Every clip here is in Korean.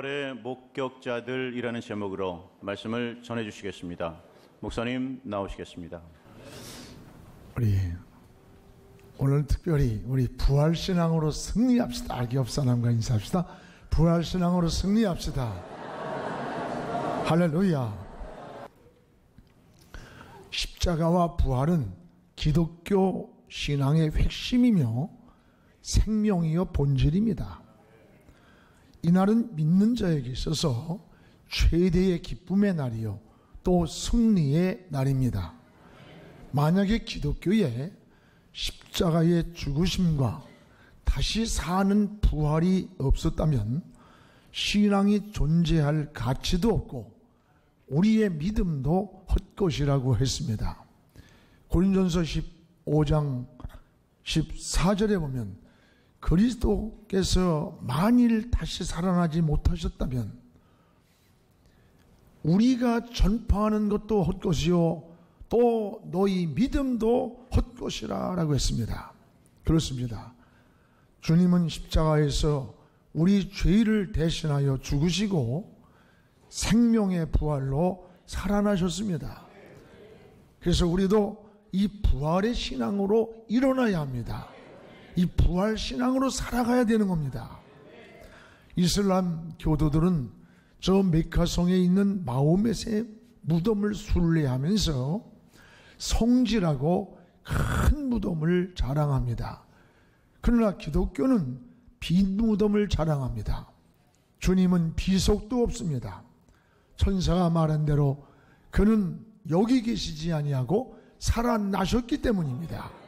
부활의 목격자들이라는 제목으로 말씀을 전해주시겠습니다. 목사님 나오시겠습니다. 오늘 특별히 우리 부활신앙으로 승리합시다. 기업사람과 인사합시다. 부활신앙으로 승리합시다. 할렐루야. 십자가와 부활은 기독교 신앙의 핵심이며 생명이요 본질입니다. 이날은 믿는 자에게 있어서 최대의 기쁨의 날이요 또 승리의 날입니다. 만약에 기독교에 십자가의 죽으심과 다시 사는 부활이 없었다면 신앙이 존재할 가치도 없고 우리의 믿음도 헛것이라고 했습니다. 고린도전서 15장 14절에 보면 그리스도께서 만일 다시 살아나지 못하셨다면 우리가 전파하는 것도 헛것이요 또 너희 믿음도 헛것이라 라고 했습니다. 그렇습니다. 주님은 십자가에서 우리 죄를 대신하여 죽으시고 생명의 부활로 살아나셨습니다. 그래서 우리도 이 부활의 신앙으로 일어나야 합니다. 이 부활 신앙으로 살아가야 되는 겁니다. 이슬람 교도들은 저 메카성에 있는 마호멧의 무덤을 순례하면서 성지라고 큰 무덤을 자랑합니다. 그러나 기독교는 빈 무덤을 자랑합니다. 주님은 비속도 없습니다. 천사가 말한 대로 그는 여기 계시지 아니하고 살아나셨기 때문입니다.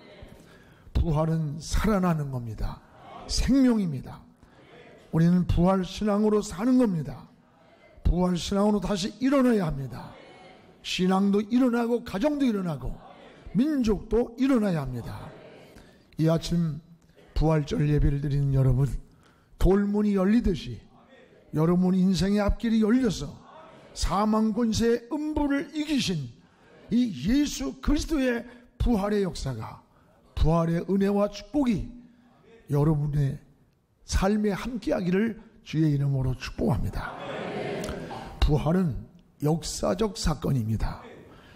부활은 살아나는 겁니다. 생명입니다. 우리는 부활 신앙으로 사는 겁니다. 부활 신앙으로 다시 일어나야 합니다. 신앙도 일어나고 가정도 일어나고 민족도 일어나야 합니다. 이 아침 부활절 예배를 드리는 여러분, 돌문이 열리듯이 여러분 인생의 앞길이 열려서 사망 권세의 음부를 이기신 이 예수 그리스도의 부활의 역사가, 부활의 은혜와 축복이 여러분의 삶에 함께하기를 주의 이름으로 축복합니다. 부활은 역사적 사건입니다.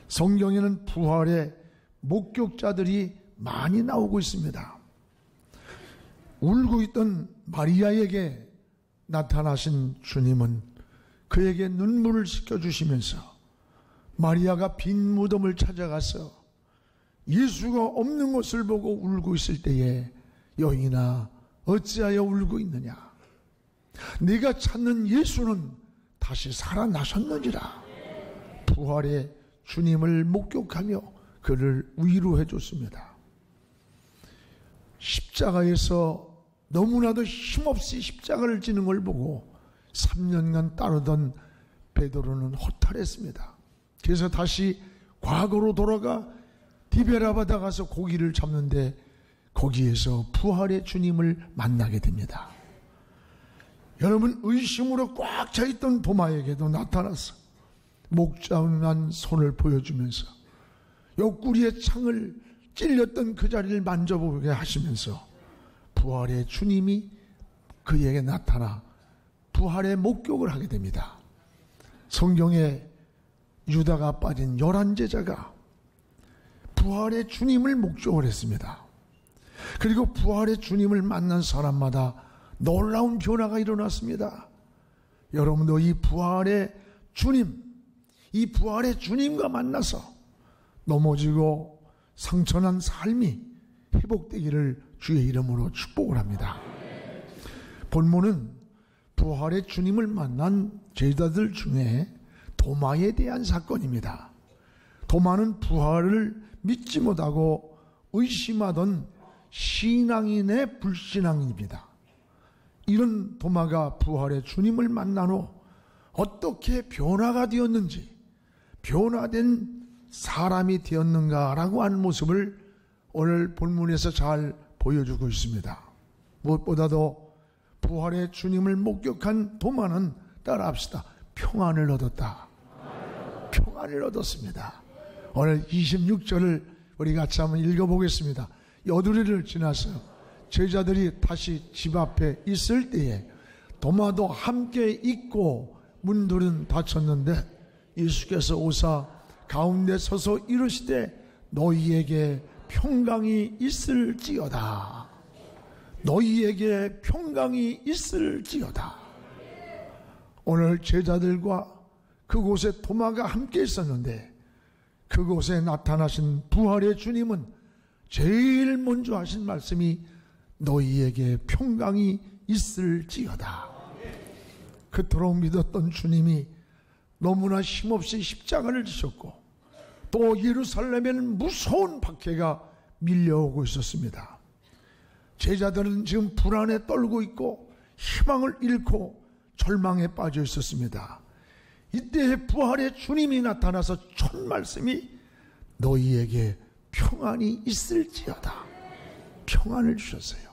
성경에는 부활의 목격자들이 많이 나오고 있습니다. 울고 있던 마리아에게 나타나신 주님은 그에게 눈물을 씻겨주시면서 마리아가 빈 무덤을 찾아가서 예수가 없는 것을 보고 울고 있을 때에 여인아 어찌하여 울고 있느냐, 네가 찾는 예수는 다시 살아나셨느니라. 부활의 주님을 목격하며 그를 위로해 줬습니다. 십자가에서 너무나도 힘없이 십자가를 지는 걸 보고 3년간 따르던 베드로는 허탈했습니다. 그래서 다시 과거로 돌아가 디베라 바다 가서 고기를 잡는데 거기에서 부활의 주님을 만나게 됩니다. 여러분, 의심으로 꽉 차있던 도마에게도 나타나서 목자운한 손을 보여주면서 옆구리에 창을 찔렸던 그 자리를 만져보게 하시면서 부활의 주님이 그에게 나타나 부활의 목격을 하게 됩니다. 성경에 유다가 빠진 11제자가 부활의 주님을 목격을 했습니다. 그리고 부활의 주님을 만난 사람마다 놀라운 변화가 일어났습니다. 여러분도 이 부활의 주님, 이 부활의 주님과 만나서 넘어지고 상처난 삶이 회복되기를 주의 이름으로 축복을 합니다. 본문은 부활의 주님을 만난 제자들 중에 도마에 대한 사건입니다. 도마는 부활을 믿지 못하고 의심하던 신앙인의 불신앙입니다. 이런 도마가 부활의 주님을 만난 후 어떻게 변화가 되었는지, 변화된 사람이 되었는가라고 하는 모습을 오늘 본문에서 잘 보여주고 있습니다. 무엇보다도 부활의 주님을 목격한 도마는 따라합시다. 평안을 얻었다. 평안을 얻었습니다. 오늘 26절을 우리 같이 한번 읽어보겠습니다. 여두리를 지나서 제자들이 다시 집 앞에 있을 때에 도마도 함께 있고 문들은 닫혔는데 예수께서 오사 가운데 서서 이르시되 너희에게 평강이 있을지어다. 너희에게 평강이 있을지어다. 오늘 제자들과 그곳에 도마가 함께 있었는데 그곳에 나타나신 부활의 주님은 제일 먼저 하신 말씀이 너희에게 평강이 있을지어다. 그토록 믿었던 주님이 너무나 힘없이 십자가를 지셨고 또 예루살렘에는 무서운 박해가 밀려오고 있었습니다. 제자들은 지금 불안에 떨고 있고 희망을 잃고 절망에 빠져 있었습니다. 이때 부활의 주님이 나타나서 첫 말씀이 너희에게 평안이 있을지어다. 평안을 주셨어요.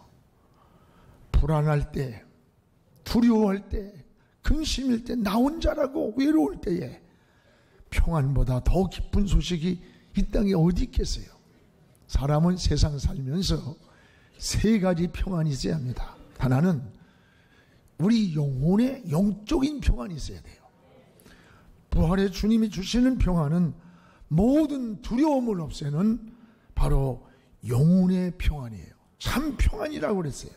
불안할 때, 두려워할 때, 근심일 때, 나 혼자라고 외로울 때에 평안보다 더 기쁜 소식이 이 땅에 어디 있겠어요? 사람은 세상 살면서 세 가지 평안이 있어야 합니다. 하나는 우리 영혼의 영적인 평안이 있어야 돼요. 부활의 주님이 주시는 평안은 모든 두려움을 없애는 바로 영혼의 평안이에요. 참 평안이라고 그랬어요.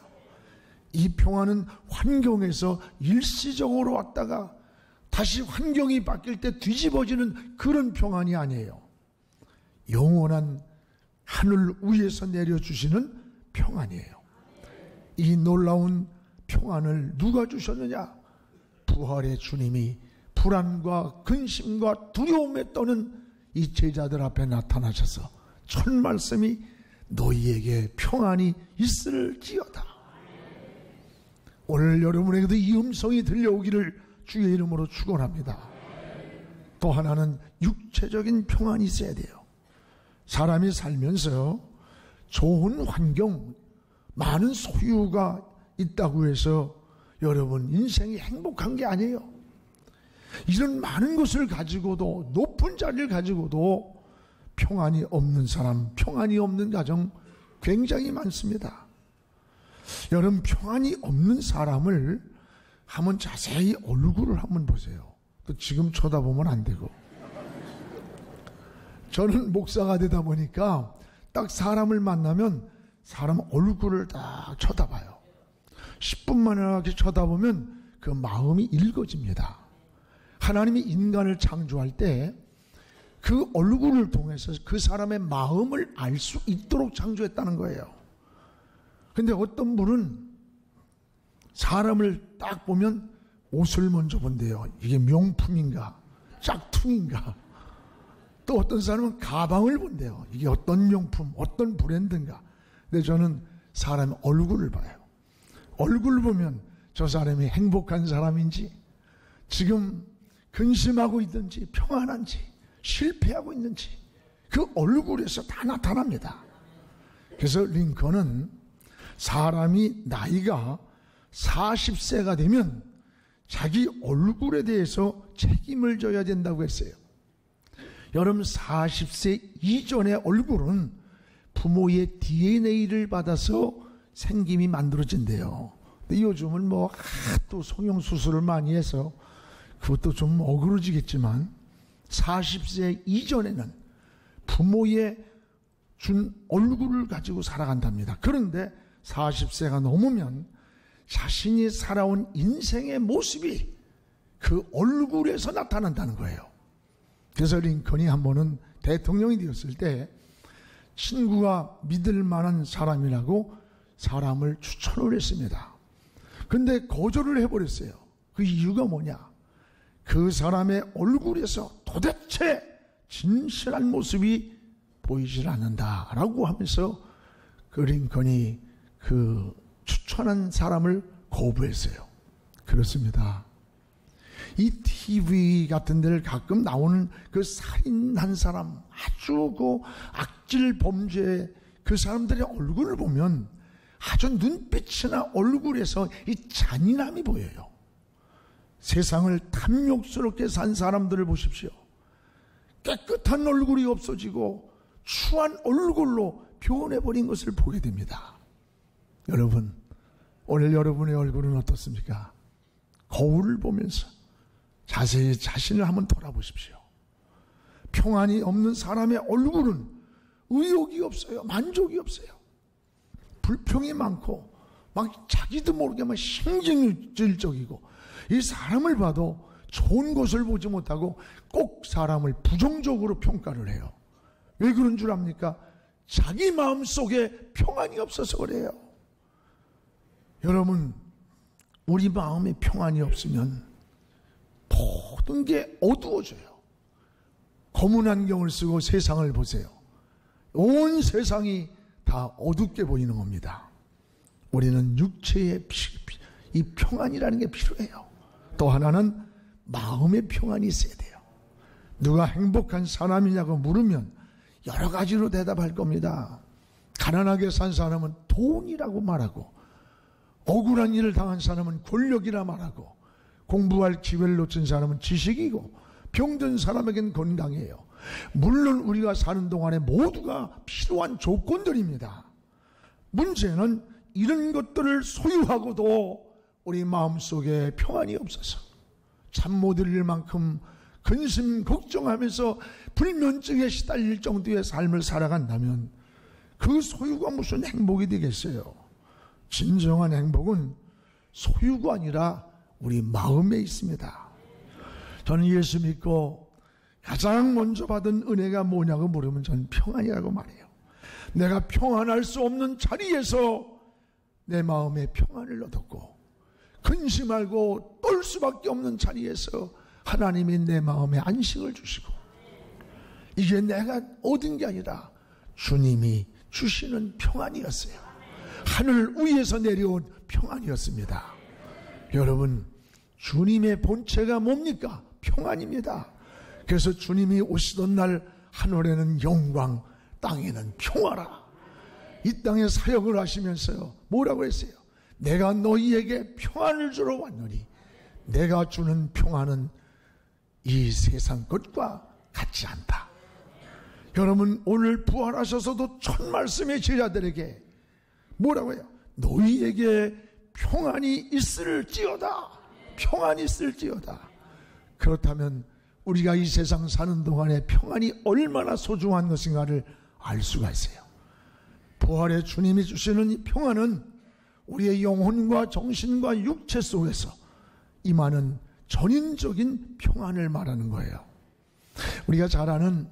이 평안은 환경에서 일시적으로 왔다가 다시 환경이 바뀔 때 뒤집어지는 그런 평안이 아니에요. 영원한 하늘 위에서 내려주시는 평안이에요. 이 놀라운 평안을 누가 주셨느냐? 부활의 주님이 불안과 근심과 두려움에 떠는 이 제자들 앞에 나타나셔서 첫 말씀이 너희에게 평안이 있을지어다. 오늘 여러분에게도 이 음성이 들려오기를 주의 이름으로 축원합니다. 또 하나는 육체적인 평안이 있어야 돼요. 사람이 살면서 좋은 환경, 많은 소유가 있다고 해서 여러분 인생이 행복한 게 아니에요. 이런 많은 것을 가지고도, 높은 자리를 가지고도 평안이 없는 사람, 평안이 없는 가정 굉장히 많습니다. 여러분, 평안이 없는 사람을 한번 자세히 얼굴을 한번 보세요. 또 지금 쳐다보면 안 되고. 저는 목사가 되다 보니까 딱 사람을 만나면 사람 얼굴을 딱 쳐다봐요. 10분만에 이렇게 쳐다보면 그 마음이 읽어집니다. 하나님이 인간을 창조할 때 그 얼굴을 통해서 그 사람의 마음을 알 수 있도록 창조했다는 거예요. 근데 어떤 분은 사람을 딱 보면 옷을 먼저 본대요. 이게 명품인가 짝퉁인가. 또 어떤 사람은 가방을 본대요. 이게 어떤 명품, 어떤 브랜드인가. 근데 저는 사람의 얼굴을 봐요. 얼굴을 보면 저 사람이 행복한 사람인지, 지금 근심하고 있는지, 평안한지, 실패하고 있는지 그 얼굴에서 다 나타납니다. 그래서 링컨은 사람이 나이가 40세가 되면 자기 얼굴에 대해서 책임을 져야 된다고 했어요. 여러분, 40세 이전의 얼굴은 부모의 DNA를 받아서 생김이 만들어진대요. 근데 요즘은 뭐 또 성형수술을 많이 해서 그것도 좀 어그러지겠지만 40세 이전에는 부모의 준 얼굴을 가지고 살아간답니다. 그런데 40세가 넘으면 자신이 살아온 인생의 모습이 그 얼굴에서 나타난다는 거예요. 그래서 링컨이 한 번은 대통령이 되었을 때 친구가 믿을 만한 사람이라고 사람을 추천을 했습니다. 근데 거절을 해버렸어요. 그 이유가 뭐냐? 그 사람의 얼굴에서 도대체 진실한 모습이 보이질 않는다라고 하면서 그 링컨이 그 추천한 사람을 거부했어요. 그렇습니다. 이 TV 같은 데를 가끔 나오는 그 살인한 사람, 아주 그 악질 범죄 그 사람들의 얼굴을 보면 아주 눈빛이나 얼굴에서 이 잔인함이 보여요. 세상을 탐욕스럽게 산 사람들을 보십시오. 깨끗한 얼굴이 없어지고 추한 얼굴로 변해버린 것을 보게 됩니다. 여러분, 오늘 여러분의 얼굴은 어떻습니까? 거울을 보면서 자세히 자신을 한번 돌아보십시오. 평안이 없는 사람의 얼굴은 의욕이 없어요. 만족이 없어요. 불평이 많고 막 자기도 모르게 막 신경질적이고, 이 사람을 봐도 좋은 것을 보지 못하고 꼭 사람을 부정적으로 평가를 해요. 왜 그런 줄 압니까? 자기 마음속에 평안이 없어서 그래요. 여러분, 우리 마음에 평안이 없으면 모든 게 어두워져요. 검은 안경을 쓰고 세상을 보세요. 온 세상이 다 어둡게 보이는 겁니다. 우리는 육체의 이 평안이라는 게 필요해요. 또 하나는 마음의 평안이 있어야 돼요. 누가 행복한 사람이냐고 물으면 여러 가지로 대답할 겁니다. 가난하게 산 사람은 돈이라고 말하고, 억울한 일을 당한 사람은 권력이라 말하고, 공부할 기회를 놓친 사람은 지식이고, 병든 사람에겐 건강이에요. 물론 우리가 사는 동안에 모두가 필요한 조건들입니다. 문제는 이런 것들을 소유하고도 우리 마음속에 평안이 없어서 잠 못 이룰 만큼 근심 걱정하면서 불면증에 시달릴 정도의 삶을 살아간다면 그 소유가 무슨 행복이 되겠어요? 진정한 행복은 소유가 아니라 우리 마음에 있습니다. 저는 예수 믿고 가장 먼저 받은 은혜가 뭐냐고 물으면 저는 평안이라고 말해요. 내가 평안할 수 없는 자리에서 내 마음에 평안을 얻었고, 근심하고 떨 수밖에 없는 자리에서 하나님이 내 마음에 안식을 주시고, 이게 내가 얻은 게 아니라 주님이 주시는 평안이었어요. 하늘 위에서 내려온 평안이었습니다. 여러분, 주님의 본체가 뭡니까? 평안입니다. 그래서 주님이 오시던 날 하늘에는 영광, 땅에는 평화라. 이 땅에 사역을 하시면서요, 뭐라고 했어요? 내가 너희에게 평안을 주러 왔노니 내가 주는 평안은 이 세상 것과 같지 않다. 여러분, 오늘 부활하셔서도 첫 말씀의 제자들에게 뭐라고 해요? 너희에게 평안이 있을지어다. 평안이 있을지어다. 그렇다면 우리가 이 세상 사는 동안에 평안이 얼마나 소중한 것인가를 알 수가 있어요. 부활의 주님이 주시는 이 평안은 우리의 영혼과 정신과 육체 속에서 임하는 전인적인 평안을 말하는 거예요. 우리가 잘 아는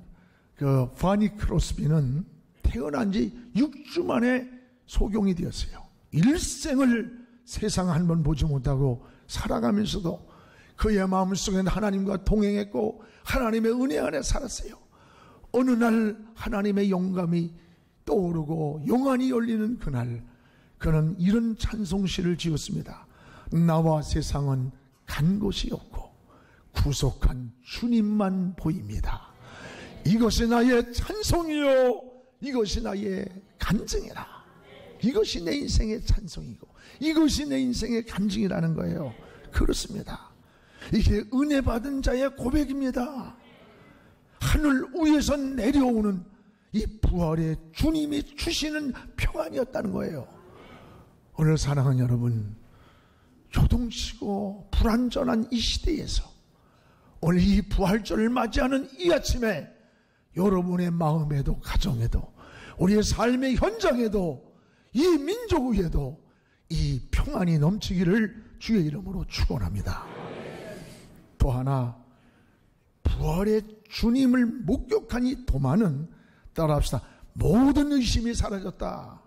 그 파니 크로스비는 태어난 지 6주 만에 소경이 되었어요. 일생을 세상 한 번 보지 못하고 살아가면서도 그의 마음속에는 하나님과 동행했고 하나님의 은혜 안에 살았어요. 어느 날 하나님의 영감이 떠오르고 영안이 열리는 그날, 그는 이런 찬송시를 지었습니다. 나와 세상은 간 곳이 없고 구속한 주님만 보입니다. 이것이 나의 찬송이요, 이것이 나의 간증이라. 이것이 내 인생의 찬송이고 이것이 내 인생의 간증이라는 거예요. 그렇습니다. 이게 은혜 받은 자의 고백입니다. 하늘 위에서 내려오는 이 부활의 주님이 주시는 평안이었다는 거예요. 오늘 사랑하는 여러분, 요동치고 불안전한 이 시대에서 오늘 이 부활절을 맞이하는 이 아침에 여러분의 마음에도 가정에도 우리의 삶의 현장에도 이 민족 위에도 이 평안이 넘치기를 주의 이름으로 축원합니다. 또 하나, 부활의 주님을 목격한 이 도마는, 따라합시다, 모든 의심이 사라졌다.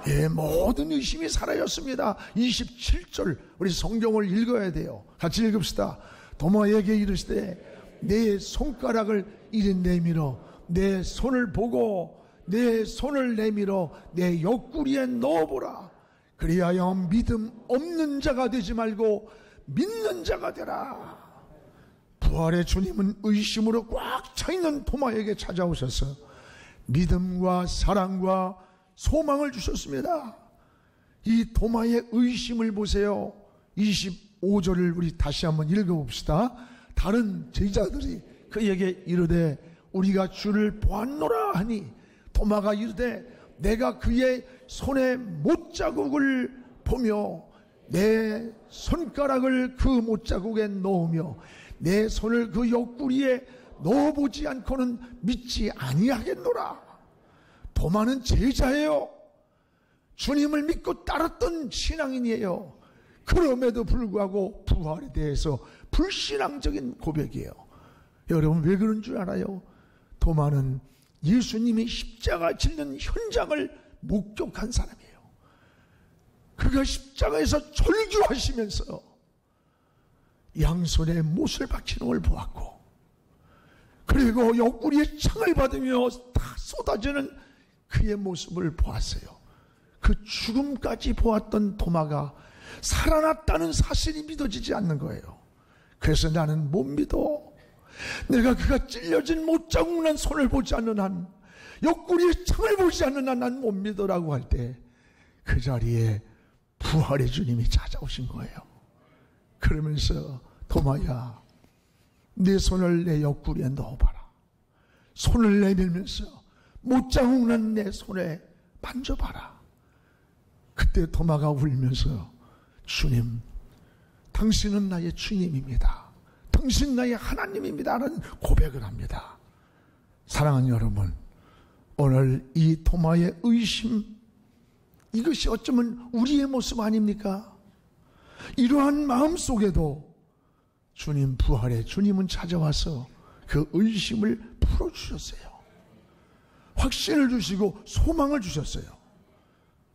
예, 모든 의심이 사라졌습니다. 27절 우리 성경을 읽어야 돼요. 같이 읽읍시다. 도마에게 이르시되 내 손가락을 이리 내밀어 내 손을 보고 내 손을 내밀어 내 옆구리에 넣어보라. 그리하여 믿음 없는 자가 되지 말고 믿는 자가 되라. 부활의 주님은 의심으로 꽉 차있는 도마에게 찾아오셔서 믿음과 사랑과 소망을 주셨습니다. 이 도마의 의심을 보세요. 25절을 우리 다시 한번 읽어봅시다. 다른 제자들이 그에게 이르되 우리가 주를 보았노라 하니 도마가 이르되 내가 그의 손에 못자국을 보며 내 손가락을 그 못자국에 넣으며 내 손을 그 옆구리에 넣어보지 않고는 믿지 아니하겠노라. 도마는 제자예요. 주님을 믿고 따랐던 신앙인이에요. 그럼에도 불구하고 부활에 대해서 불신앙적인 고백이에요. 여러분 왜 그런 줄 알아요? 도마는 예수님이 십자가 짓는 현장을 목격한 사람이에요. 그가 십자가에서 절규하시면서 양손에 못을 박히는 걸 보았고, 그리고 옆구리에 창을 받으며 다 쏟아지는 그의 모습을 보았어요. 그 죽음까지 보았던 도마가 살아났다는 사실이 믿어지지 않는 거예요. 그래서 나는 못 믿어. 내가 그가 찔려진 못자국 난 손을 보지 않는 한, 옆구리에 창을 보지 않는 한 난 못 믿어라고 할 때 그 자리에 부활의 주님이 찾아오신 거예요. 그러면서 도마야, 내 손을 내 옆구리에 넣어봐라. 손을 내밀면서 못자국 난 내 손에 만져봐라. 그때 도마가 울면서 주님, 당신은 나의 주님입니다. 당신 나의 하나님입니다. 라는 고백을 합니다. 사랑하는 여러분, 오늘 이 도마의 의심, 이것이 어쩌면 우리의 모습 아닙니까? 이러한 마음 속에도 주님, 부활의 주님은 찾아와서 그 의심을 풀어주셨어요. 확신을 주시고 소망을 주셨어요.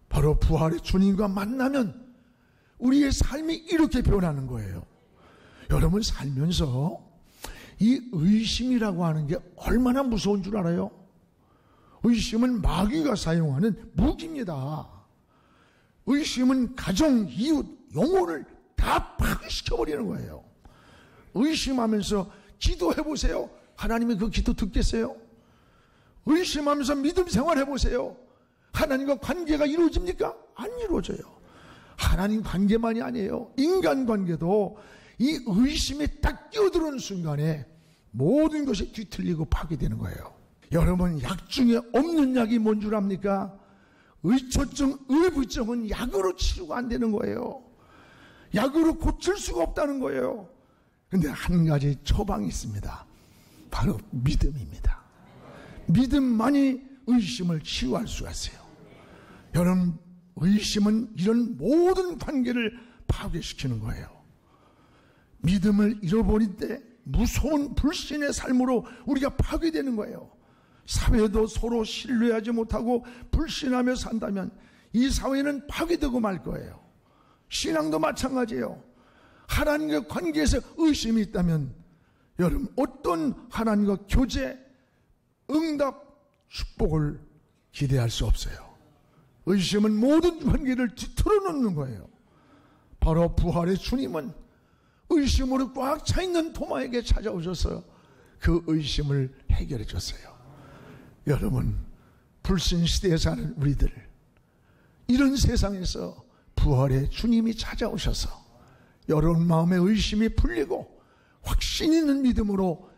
바로 부활의 주님과 만나면 우리의 삶이 이렇게 변하는 거예요. 여러분 살면서 이 의심이라고 하는 게 얼마나 무서운 줄 알아요? 의심은 마귀가 사용하는 무기입니다. 의심은 가정, 이웃, 영혼을 다 파괴시켜버리는 거예요. 의심하면서 기도해보세요. 하나님이 그 기도 듣겠어요? 의심하면서 믿음 생활해보세요. 하나님과 관계가 이루어집니까? 안 이루어져요. 하나님 관계만이 아니에요. 인간 관계도 이 의심이 딱 끼어드는 순간에 모든 것이 뒤틀리고 파괴되는 거예요. 여러분, 약 중에 없는 약이 뭔 줄 압니까? 의초증, 의부증은 약으로 치료가 안 되는 거예요. 약으로 고칠 수가 없다는 거예요. 그런데 한 가지 처방이 있습니다. 바로 믿음입니다. 믿음만이 의심을 치유할 수가 있어요. 여러분, 의심은 이런 모든 관계를 파괴시키는 거예요. 믿음을 잃어버릴 때 무서운 불신의 삶으로 우리가 파괴되는 거예요. 사회도 서로 신뢰하지 못하고 불신하며 산다면 이 사회는 파괴되고 말 거예요. 신앙도 마찬가지예요. 하나님과 관계에서 의심이 있다면 여러분, 어떤 하나님과 교제, 응답, 축복을 기대할 수 없어요. 의심은 모든 관계를 뒤틀어 놓는 거예요. 바로 부활의 주님은 의심으로 꽉 차 있는 도마에게 찾아오셔서 그 의심을 해결해 줬어요. 여러분, 불신 시대에 사는 우리들, 이런 세상에서 부활의 주님이 찾아오셔서 여러분 마음의 의심이 풀리고 확신 있는 믿음으로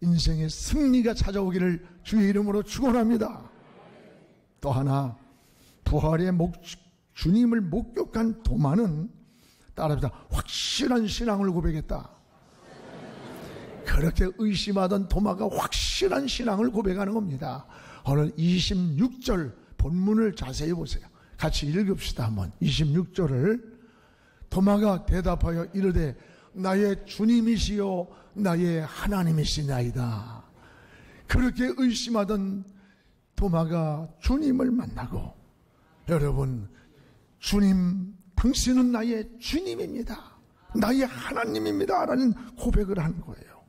인생의 승리가 찾아오기를 주의 이름으로 축원합니다. 또 하나, 부활의 주님을 목격한 도마는 따라합니다. 확실한 신앙을 고백했다. 그렇게 의심하던 도마가 확실한 신앙을 고백하는 겁니다. 오늘 26절 본문을 자세히 보세요. 같이 읽읍시다. 한번 26절을. 도마가 대답하여 이르되 나의 주님이시요 나의 하나님이시나이다. 그렇게 의심하던 도마가 주님을 만나고, 여러분, 주님, 당신은 나의 주님입니다. 나의 하나님입니다. 라는 고백을 하는 거예요.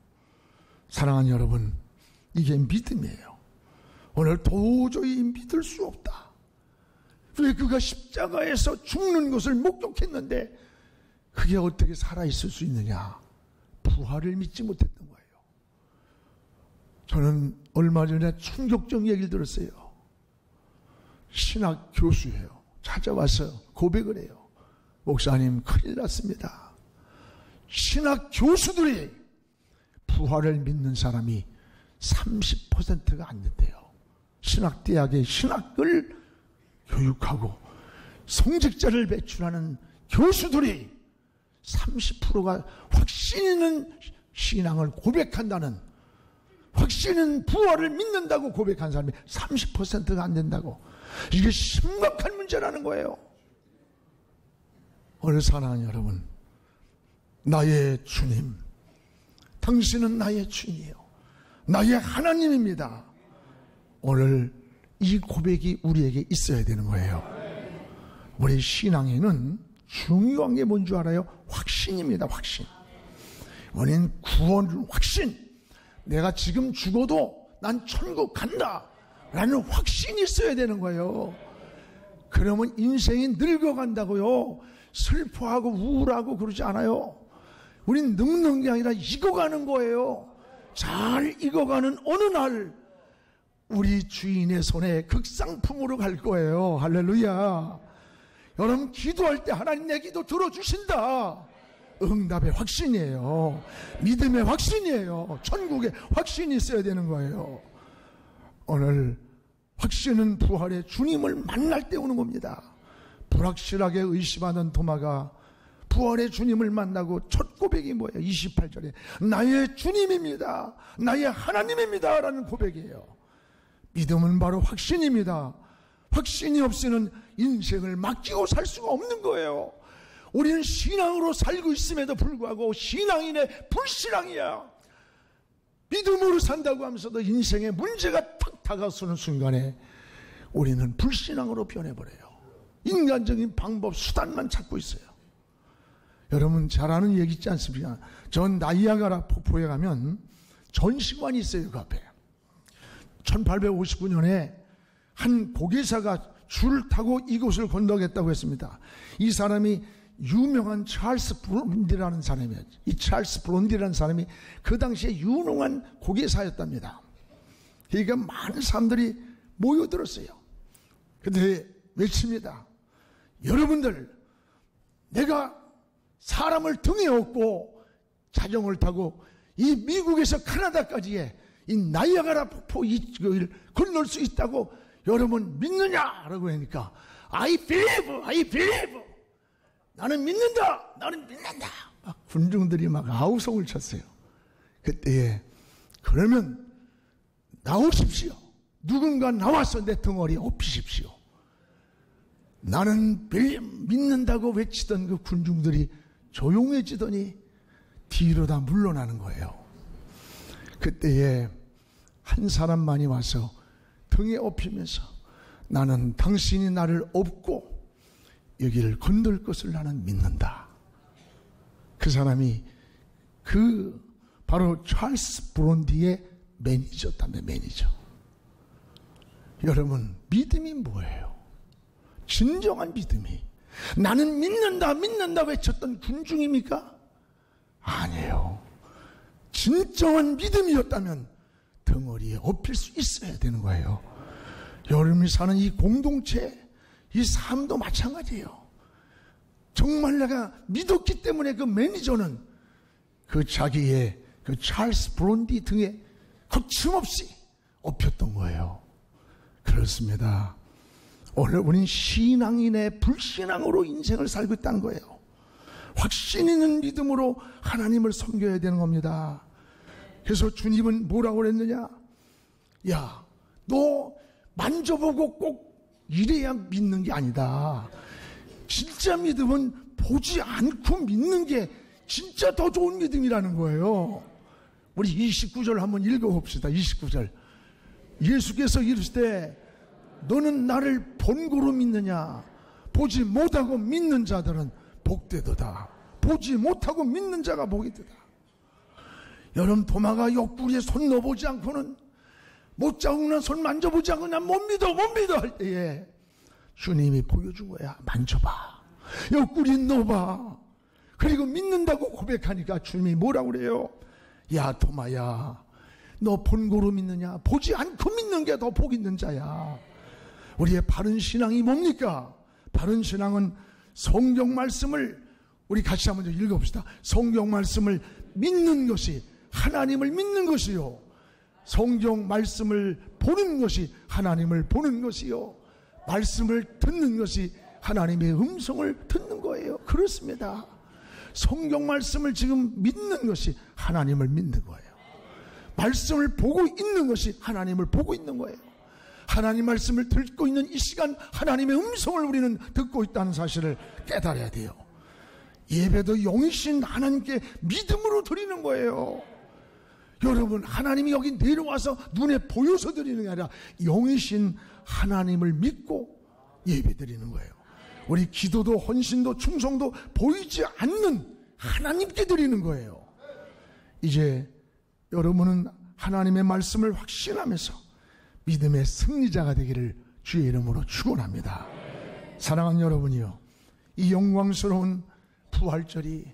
사랑하는 여러분, 이게 믿음이에요. 오늘 도저히 믿을 수 없다. 왜 그가 십자가에서 죽는 것을 목격했는데 그게 어떻게 살아있을 수 있느냐? 부활을 믿지 못했던 거예요. 저는 얼마 전에 충격적 얘기를 들었어요. 신학 교수예요. 찾아와서 고백을 해요. 목사님, 큰일 났습니다. 신학 교수들이 부활을 믿는 사람이 30%가 안 된대요. 신학대학에 신학을 교육하고 성직자를 배출하는 교수들이 30%가 확신 있는 신앙을 고백한다는, 확신 있는 부활을 믿는다고 고백한 사람이 30%가 안 된다고. 이게 심각한 문제라는 거예요. 오늘 사랑하는 여러분, 나의 주님, 당신은 나의 주님이에요. 나의 하나님입니다. 오늘 이 고백이 우리에게 있어야 되는 거예요. 우리 신앙에는 중요한 게 뭔 줄 알아요? 확신입니다. 확신. 우리는 구원 확신. 내가 지금 죽어도 난 천국 간다 라는 확신이 있어야 되는 거예요. 그러면 인생이 늙어간다고요, 슬퍼하고 우울하고 그러지 않아요. 우린 늙는 게 아니라 익어가는 거예요. 잘 익어가는 어느 날 우리 주인의 손에 극상품으로 갈 거예요. 할렐루야. 여러분, 기도할 때 하나님 내 기도 들어주신다. 응답의 확신이에요. 믿음의 확신이에요. 천국의 확신이 있어야 되는 거예요. 오늘 확신은 부활의 주님을 만날 때 오는 겁니다. 불확실하게 의심하는 도마가 부활의 주님을 만나고 첫 고백이 뭐예요? 28절에 나의 주님입니다, 나의 하나님입니다 라는 고백이에요. 믿음은 바로 확신입니다. 확신이 없이는 인생을 맡기고 살 수가 없는 거예요. 우리는 신앙으로 살고 있음에도 불구하고 신앙인의 불신앙이야. 믿음으로 산다고 하면서도 인생에 문제가 탁 다가서는 순간에 우리는 불신앙으로 변해버려요. 인간적인 방법, 수단만 찾고 있어요. 여러분 잘 아는 얘기 있지 않습니까? 전 나이아가라 폭포에 가면 전시관이 있어요. 그 앞에 1859년에 한 고개사가 줄을 타고 이곳을 건너겠다고 했습니다. 이 사람이 유명한 찰스 브론디라는 사람이에요. 이 찰스 브론디라는 사람이 그 당시에 유능한 고개사였답니다. 그러니까 많은 사람들이 모여들었어요. 그런데 외칩니다. 여러분들, 내가 사람을 등에 업고 자전거를 타고 이 미국에서 카나다까지의 이 나이아가라 폭포 이걸 건널 수 있다고 여러분 믿느냐라고 하니까 I believe 나는 믿는다, 나는 믿는다. 막 군중들이 막 아우성을 쳤어요. 그때에 그러면 나오십시오. 누군가 나와서 내 덩어리에 업히십시오. 나는 믿는다고 외치던 그 군중들이 조용해지더니 뒤로 다 물러나는 거예요. 그때에 한 사람만이 와서 등에 업히면서 나는 당신이 나를 업고 여기를 건널 것을 나는 믿는다. 그 사람이 바로 찰스 브론디의 매니저였다며. 매니저. 여러분, 믿음이 뭐예요? 진정한 믿음이 나는 믿는다 외쳤던 군중입니까? 아니에요. 진정한 믿음이었다면 덩어리에 업힐 수 있어야 되는 거예요. 여러분이 사는 이 공동체, 이 삶도 마찬가지예요. 정말 내가 믿었기 때문에 그 매니저는 그 자기의 그 찰스 브론디 등에 거침없이 업혔던 거예요. 그렇습니다. 오늘 우린 신앙인의 불신앙으로 인생을 살고 있다는 거예요. 확신 있는 믿음으로 하나님을 섬겨야 되는 겁니다. 그래서 주님은 뭐라고 그랬느냐? 야, 너 만져보고 꼭 이래야 믿는 게 아니다. 진짜 믿음은 보지 않고 믿는 게 진짜 더 좋은 믿음이라는 거예요. 우리 29절 한번 읽어봅시다. 29절. 예수께서 이르실 때 너는 나를 본고로 믿느냐? 보지 못하고 믿는 자들은 복되도다. 보지 못하고 믿는 자가 복이 되다. 여러분, 도마가 옆구리에 손 넣어보지 않고는, 못 자국난 손 만져보지 않고 난 못 믿어 할 때에 주님이 보여준 거야. 만져봐, 옆구리 넣어봐. 그리고 믿는다고 고백하니까 주님이 뭐라고 그래요? 야 도마야, 너 본고로 믿느냐? 보지 않고 믿는 게 더 복 있는 자야. 우리의 바른 신앙이 뭡니까? 바른 신앙은 성경 말씀을 우리 같이 한번 읽어봅시다. 성경 말씀을 믿는 것이 하나님을 믿는 것이요, 성경 말씀을 보는 것이 하나님을 보는 것이요, 말씀을 듣는 것이 하나님의 음성을 듣는 거예요. 거예요. 그렇습니다. 성경 말씀을 지금 믿는 것이 하나님을 믿는 거예요. 말씀을 보고 있는 것이 하나님을 보고 있는 거예요. 하나님 말씀을 듣고 있는 이 시간 하나님의 음성을 우리는 듣고 있다는 사실을 깨달아야 돼요. 예배도 영이신 하나님께 믿음으로 드리는 거예요. 여러분, 하나님이 여기 내려와서 눈에 보여서 드리는 게 아니라 영이신 하나님을 믿고 예배 드리는 거예요. 우리 기도도 헌신도 충성도 보이지 않는 하나님께 드리는 거예요. 이제 여러분은 하나님의 말씀을 확신하면서 믿음의 승리자가 되기를 주의 이름으로 축원합니다. 사랑하는 여러분이요, 이 영광스러운 부활절이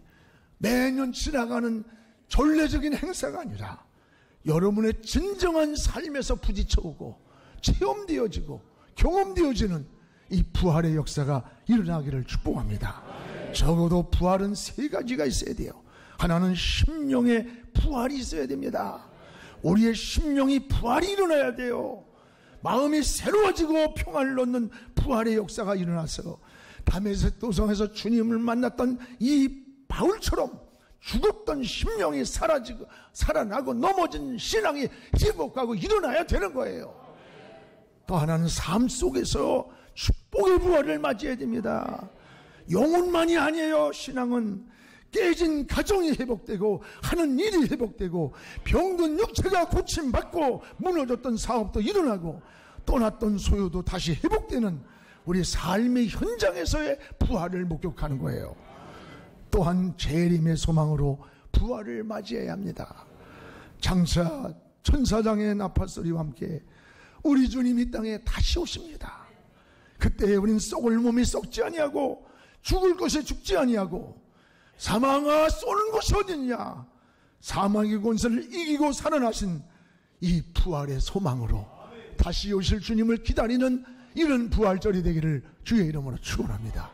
매년 지나가는 전례적인 행사가 아니라 여러분의 진정한 삶에서 부딪혀오고 체험되어지고 경험되어지는 이 부활의 역사가 일어나기를 축복합니다. 적어도 부활은 세 가지가 있어야 돼요. 하나는 심령의 부활이 있어야 됩니다. 우리의 심령이 부활이 일어나야 돼요. 마음이 새로워지고 평안을 얻는 부활의 역사가 일어나서 다메섹 도성에서 주님을 만났던 이 바울처럼 죽었던 심령이 사라지고 살아나고 넘어진 신앙이 회복하고 일어나야 되는 거예요. 또 하나는 삶 속에서 축복의 부활을 맞이해야 됩니다. 영혼만이 아니에요. 신앙은 깨진 가정이 회복되고 하는 일이 회복되고 병든 육체가 고침받고 무너졌던 사업도 일어나고 떠났던 소유도 다시 회복되는 우리 삶의 현장에서의 부활을 목격하는 거예요. 또한 재림의 소망으로 부활을 맞이해야 합니다. 장차 천사장의 나팔소리와 함께 우리 주님이 땅에 다시 오십니다. 그때 우린 썩을 몸이 썩지 아니하고 죽을 것이 죽지 아니하고 사망아 쏘는 것이 어딨냐, 사망의 권세를 이기고 살아나신 이 부활의 소망으로 다시 오실 주님을 기다리는 이런 부활절이 되기를 주의 이름으로 축원합니다.